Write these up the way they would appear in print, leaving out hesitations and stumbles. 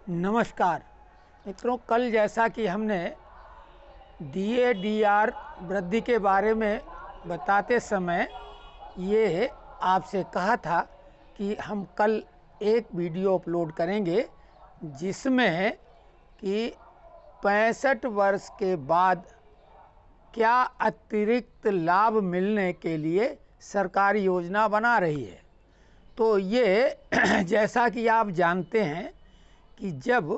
नमस्कार मित्रों, कल जैसा कि हमने DAR वृद्धि के बारे में बताते समय ये आपसे कहा था कि हम कल एक वीडियो अपलोड करेंगे जिसमें कि 65 वर्ष के बाद क्या अतिरिक्त लाभ मिलने के लिए सरकार योजना बना रही है। तो ये जैसा कि आप जानते हैं कि जब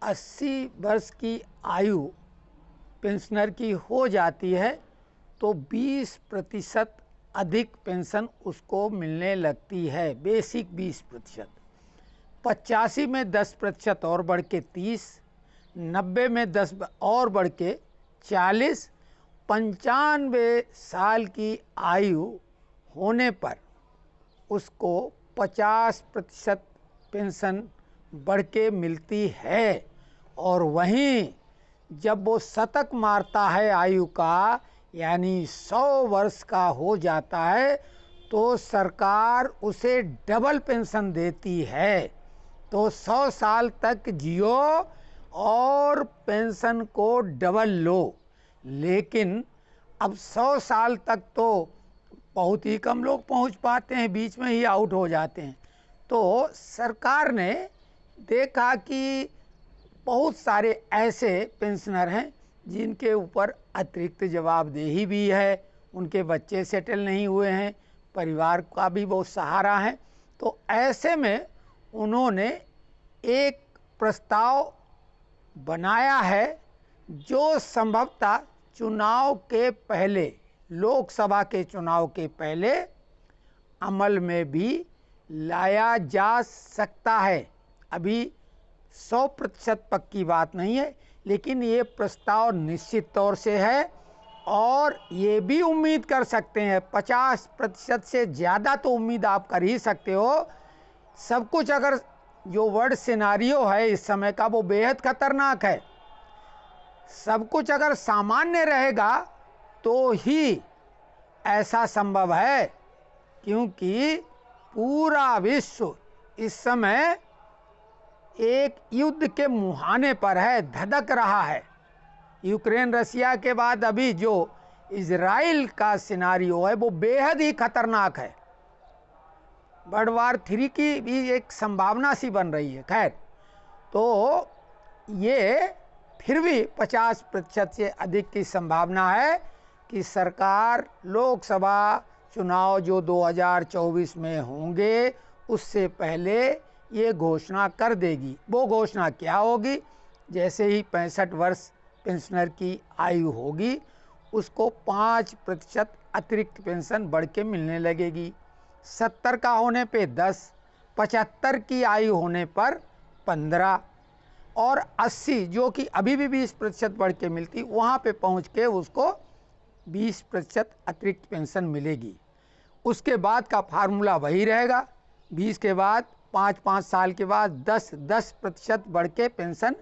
80 वर्ष की आयु पेंशनर की हो जाती है तो 20% अधिक पेंशन उसको मिलने लगती है, बेसिक 20%। 85 में 10% और बढ़ के 30, 90 में 10 और बढ़ के 40, 95 साल की आयु होने पर उसको 50% पेंशन बढ़ के मिलती है। और वहीं जब वो शतक मारता है आयु का, यानी 100 वर्ष का हो जाता है, तो सरकार उसे डबल पेंशन देती है। तो 100 साल तक जियो और पेंशन को डबल लो। लेकिन अब 100 साल तक तो बहुत ही कम लोग पहुंच पाते हैं, बीच में ही आउट हो जाते हैं। तो सरकार ने देखा कि बहुत सारे ऐसे पेंशनर हैं जिनके ऊपर अतिरिक्त जवाबदेही भी है, उनके बच्चे सेटल नहीं हुए हैं, परिवार का भी बहुत सहारा है। तो ऐसे में उन्होंने एक प्रस्ताव बनाया है जो संभवतः चुनाव के पहले, लोकसभा के चुनाव के पहले अमल में भी लाया जा सकता है। अभी 100% पक्की बात नहीं है, लेकिन ये प्रस्ताव निश्चित तौर से है। और ये भी उम्मीद कर सकते हैं, 50% से ज़्यादा तो उम्मीद आप कर ही सकते हो। सब कुछ अगर जो वर्ड सिनारियो है इस समय का वो बेहद खतरनाक है। सब कुछ अगर सामान्य रहेगा तो ही ऐसा संभव है, क्योंकि पूरा विश्व इस समय एक युद्ध के मुहाने पर है, धधक रहा है। यूक्रेन रसिया के बाद अभी जो इजराइल का सिनारियो है वो बेहद ही खतरनाक है। वर्ल्ड वार 3 की भी एक संभावना सी बन रही है। खैर, तो ये फिर भी 50% से अधिक की संभावना है कि सरकार लोकसभा चुनाव जो 2024 में होंगे उससे पहले ये घोषणा कर देगी। वो घोषणा क्या होगी? जैसे ही 65 वर्ष पेंशनर की आयु होगी उसको 5% अतिरिक्त पेंशन बढ़ के मिलने लगेगी। 70 का होने पे 10, 75 की आयु होने पर 15 और 80 जो कि अभी भी 20% बढ़ के मिलती, वहाँ पे पहुँच के उसको 20% अतिरिक्त पेंशन मिलेगी। उसके बाद का फार्मूला वही रहेगा। 20 के बाद 5-5 साल के बाद 10% बढ़ के पेंशन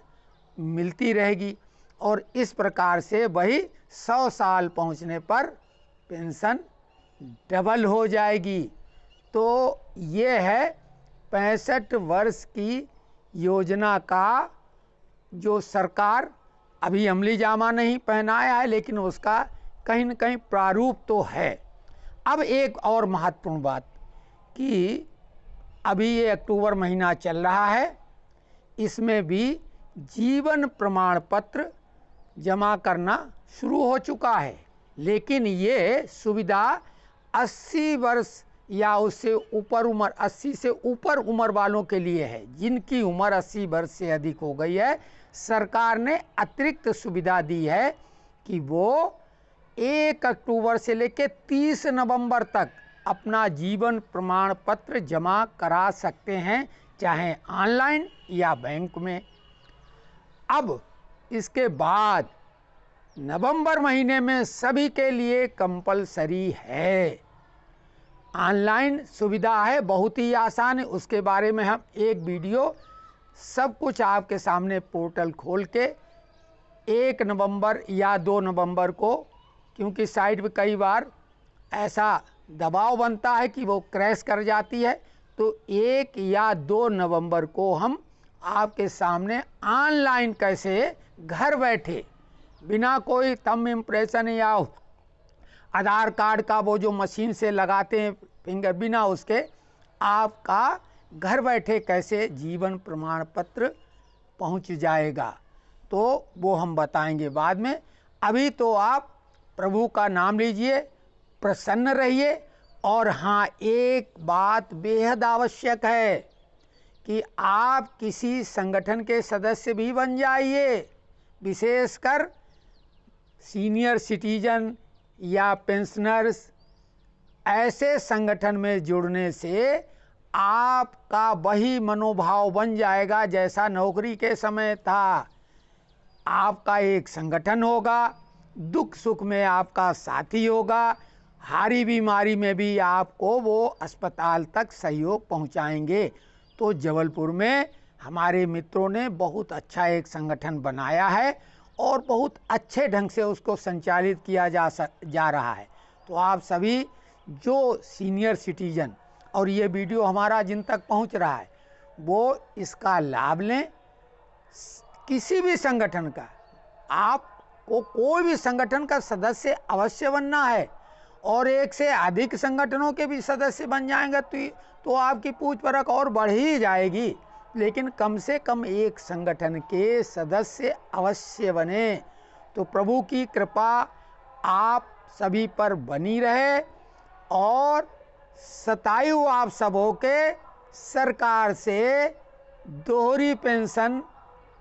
मिलती रहेगी। और इस प्रकार से वही 100 साल पहुंचने पर पेंशन डबल हो जाएगी। तो ये है 65 वर्ष की योजना का जो सरकार अभी अमली जामा नहीं पहनाया है, लेकिन उसका कहीं न कहीं प्रारूप तो है। अब एक और महत्वपूर्ण बात कि अभी ये अक्टूबर महीना चल रहा है, इसमें भी जीवन प्रमाण पत्र जमा करना शुरू हो चुका है। लेकिन ये सुविधा 80 वर्ष या उससे ऊपर उम्र, 80 से ऊपर उम्र वालों के लिए है। जिनकी उम्र 80 वर्ष से अधिक हो गई है, सरकार ने अतिरिक्त सुविधा दी है कि वो 1 अक्टूबर से लेकर 30 नवंबर तक अपना जीवन प्रमाण पत्र जमा करा सकते हैं, चाहे ऑनलाइन या बैंक में। अब इसके बाद नवंबर महीने में सभी के लिए कंपलसरी है। ऑनलाइन सुविधा है, बहुत ही आसान है। उसके बारे में हम एक वीडियो सब कुछ आपके सामने पोर्टल खोल के 1 नवंबर या 2 नवंबर को, क्योंकि साइट पे कई बार ऐसा दबाव बनता है कि वो क्रैश कर जाती है, तो 1 या 2 नवंबर को हम आपके सामने ऑनलाइन कैसे घर बैठे बिना कोई थंब इम्प्रेशन या आधार कार्ड का वो जो मशीन से लगाते हैं फिंगर, बिना उसके आपका घर बैठे कैसे जीवन प्रमाण पत्र पहुंच जाएगा, तो वो हम बताएंगे बाद में। अभी तो आप प्रभु का नाम लीजिए, प्रसन्न रहिए। और हाँ, एक बात बेहद आवश्यक है कि आप किसी संगठन के सदस्य भी बन जाइए, विशेषकर सीनियर सिटीजन या पेंशनर्स। ऐसे संगठन में जुड़ने से आपका वही मनोभाव बन जाएगा जैसा नौकरी के समय था। आपका एक संगठन होगा, दुख सुख में आपका साथी होगा, हारी बीमारी में भी आपको वो अस्पताल तक सहयोग पहुंचाएंगे। तो जबलपुर में हमारे मित्रों ने बहुत अच्छा एक संगठन बनाया है और बहुत अच्छे ढंग से उसको संचालित किया जा रहा है। तो आप सभी जो सीनियर सिटीजन, और ये वीडियो हमारा जिन तक पहुंच रहा है, वो इसका लाभ लें। किसी भी संगठन का, आपको कोई भी संगठन का सदस्य अवश्य बनना है, और एक से अधिक संगठनों के भी सदस्य बन जाएंगे तो आपकी पूछ परख और बढ़ ही जाएगी। लेकिन कम से कम एक संगठन के सदस्य अवश्य बने। तो प्रभु की कृपा आप सभी पर बनी रहे और शतायु आप सबों के सरकार से दोहरी पेंशन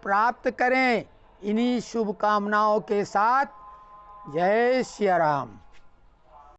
प्राप्त करें। इन्हीं शुभकामनाओं के साथ जय श्री राम।